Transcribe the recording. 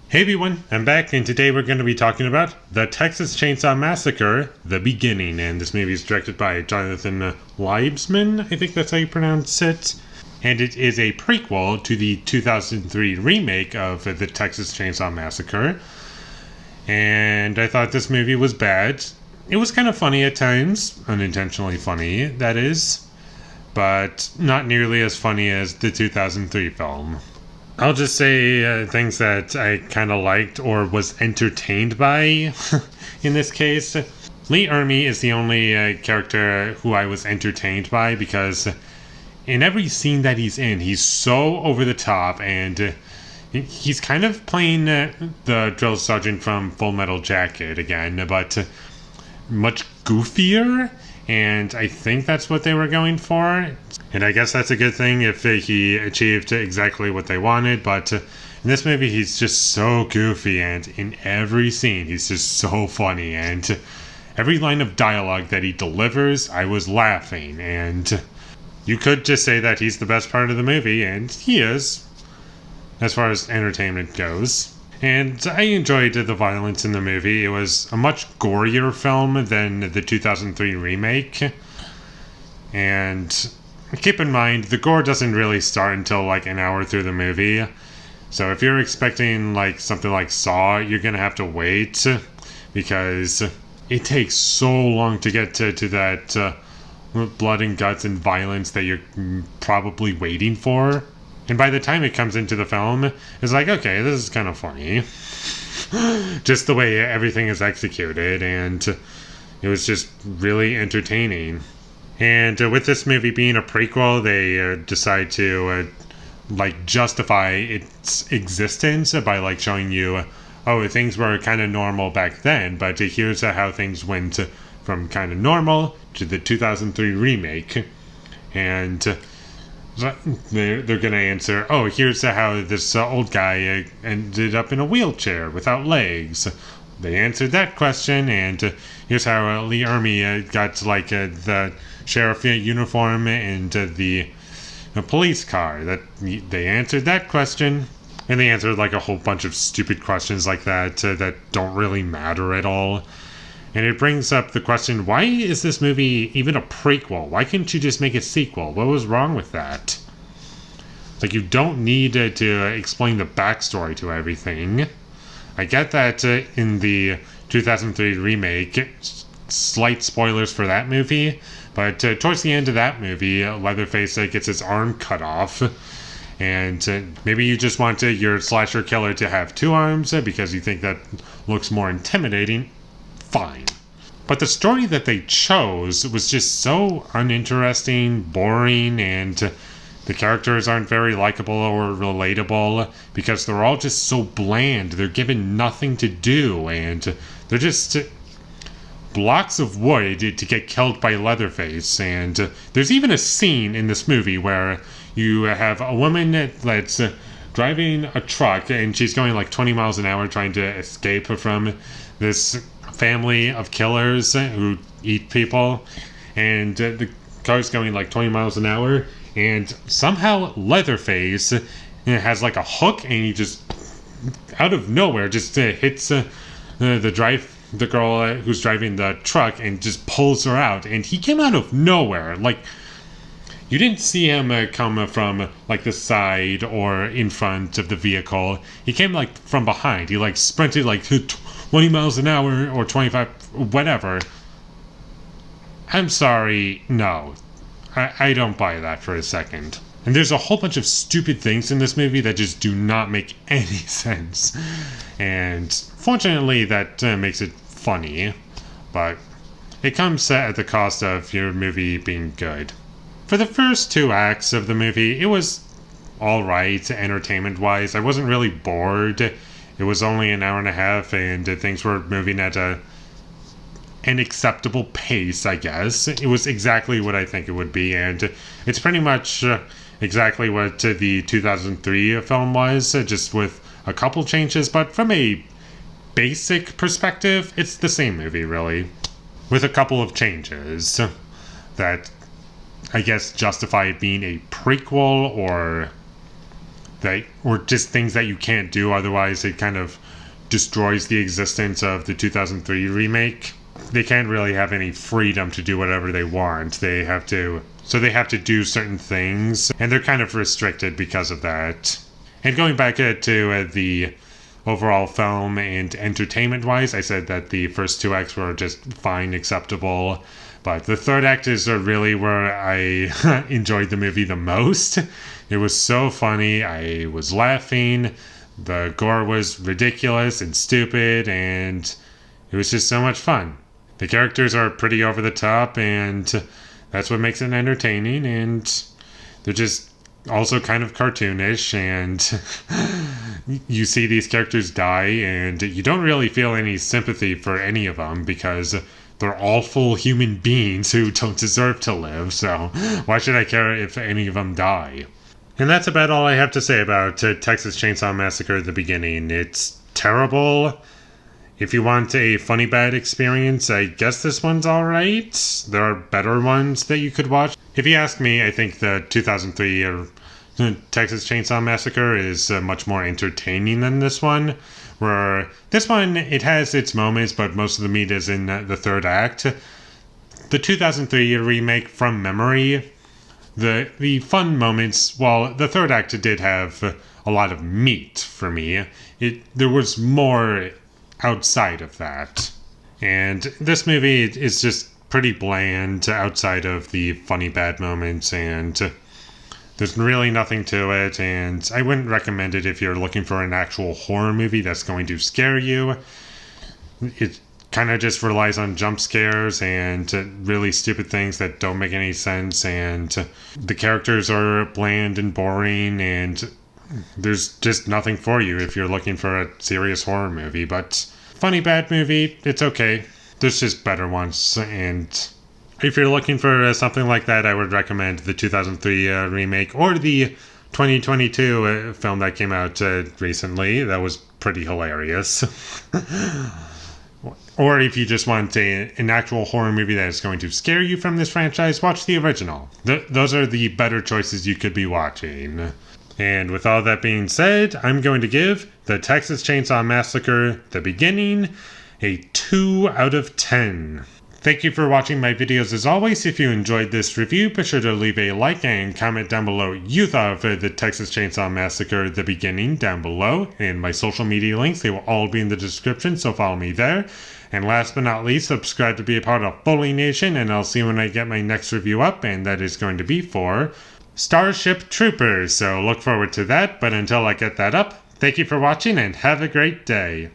Hey everyone, I'm back, and today we're going to be talking about The Texas Chainsaw Massacre, The Beginning, and this movie is directed by Jonathan Liebesman, I think that's how you pronounce it, and it is a prequel to the 2003 remake of The Texas Chainsaw Massacre, and I thought this movie was bad. It was kind of funny at times, unintentionally funny, that is, but not nearly as funny as the 2003 film. I'll just say things that I kind of liked or was entertained by in this case. Lee Ermey is the only character who I was entertained by because in every scene that he's in, he's so over the top, and he's kind of playing the drill sergeant from Full Metal Jacket again, but much goofier. And I think that's what they were going for. And I guess that's a good thing if he achieved exactly what they wanted. But in this movie, he's just so goofy. And in every scene, he's just so funny. And every line of dialogue that he delivers, I was laughing. And you could just say that he's the best part of the movie. And he is, as far as entertainment goes. And I enjoyed the violence in the movie. It was a much gorier film than the 2003 remake. And keep in mind, the gore doesn't really start until like an hour through the movie. So if you're expecting like something like Saw, you're gonna have to wait because it takes so long to get to that blood and guts and violence that you're probably waiting for. And by the time it comes into the film, it's like, okay, this is kind of funny. Just the way everything is executed, and it was just really entertaining. And with this movie being a prequel, they decide to justify its existence by like showing you, oh, things were kind of normal back then, but here's how things went from kind of normal to the 2003 remake. And they're going to answer, oh, here's how this old guy ended up in a wheelchair without legs. They answered that question, and here's how Lee Ermey got like the sheriff uniform and the police car. That they answered that question, and they answered like a whole bunch of stupid questions like that that don't really matter at all. And it brings up the question, why is this movie even a prequel? Why couldn't you just make a sequel? What was wrong with that? Like, you don't need to explain the backstory to everything. I get that in the 2003 remake, slight spoilers for that movie, but towards the end of that movie, Leatherface gets his arm cut off. And maybe you just want your slasher killer to have two arms because you think that looks more intimidating. Fine. But the story that they chose was just so uninteresting, boring, and the characters aren't very likable or relatable because they're all just so bland. They're given nothing to do, and they're just blocks of wood to get killed by Leatherface. And there's even a scene in this movie where you have a woman that's driving a truck, and she's going like 20 miles an hour trying to escape from this family of killers who eat people, and the car's going like 20 miles an hour, and somehow Leatherface has like a hook, and he just out of nowhere just hits the girl who's driving the truck and just pulls her out. And he came out of nowhere. Like, you didn't see him come from like the side or in front of the vehicle. He came like from behind. He like sprinted like 20 miles an hour or 25, whatever. I'm sorry, no. I don't buy that for a second. And there's a whole bunch of stupid things in this movie that just do not make any sense. And fortunately, that makes it funny. But it comes at the cost of your movie being good. For the first two acts of the movie, it was alright, entertainment-wise. I wasn't really bored. It was only an hour and a half, and things were moving at an acceptable pace, I guess. It was exactly what I think it would be, and it's pretty much exactly what the 2003 film was, just with a couple changes, but from a basic perspective, it's the same movie, really, with a couple of changes that I guess justify it being a prequel or or just things that you can't do, otherwise it kind of destroys the existence of the 2003 remake. They can't really have any freedom to do whatever they want. They have to do certain things, and they're kind of restricted because of that. And going back to the overall film and entertainment-wise, I said that the first two acts were just fine, acceptable, but the third act is really where I enjoyed the movie the most. It was so funny. I was laughing. The gore was ridiculous and stupid, and it was just so much fun. The characters are pretty over the top, and that's what makes it entertaining, and they're just also kind of cartoonish, and you see these characters die, and you don't really feel any sympathy for any of them because they're awful human beings who don't deserve to live, so why should I care if any of them die? And that's about all I have to say about Texas Chainsaw Massacre: The Beginning. It's terrible. If you want a funny bad experience, I guess this one's alright. There are better ones that you could watch. If you ask me, I think the 2003 Texas Chainsaw Massacre is much more entertaining than this one. Where this one, it has its moments, but most of the meat is in the third act. The 2003 remake, from memory, the fun moments, well, the third act did have a lot of meat for me. There was more outside of that. And this movie is just pretty bland outside of the funny bad moments, and there's really nothing to it, and I wouldn't recommend it if you're looking for an actual horror movie that's going to scare you. It kind of just relies on jump scares and really stupid things that don't make any sense, and the characters are bland and boring, and there's just nothing for you if you're looking for a serious horror movie. But funny bad movie, it's okay. There's just better ones, and if you're looking for something like that, I would recommend the 2003 remake or the 2022 film that came out recently. That was pretty hilarious. Or if you just want an actual horror movie that is going to scare you from this franchise, watch the original. Those are the better choices you could be watching. And with all that being said, I'm going to give the Texas Chainsaw Massacre: The Beginning a 2 out of 10. Thank you for watching my videos as always. If you enjoyed this review, be sure to leave a like and comment down below what you thought of the Texas Chainsaw Massacre: The Beginning down below. And my social media links, they will all be in the description, so follow me there. And last but not least, subscribe to be a part of Foley Nation, and I'll see you when I get my next review up, and that is going to be for Starship Troopers. So look forward to that, but until I get that up, thank you for watching and have a great day.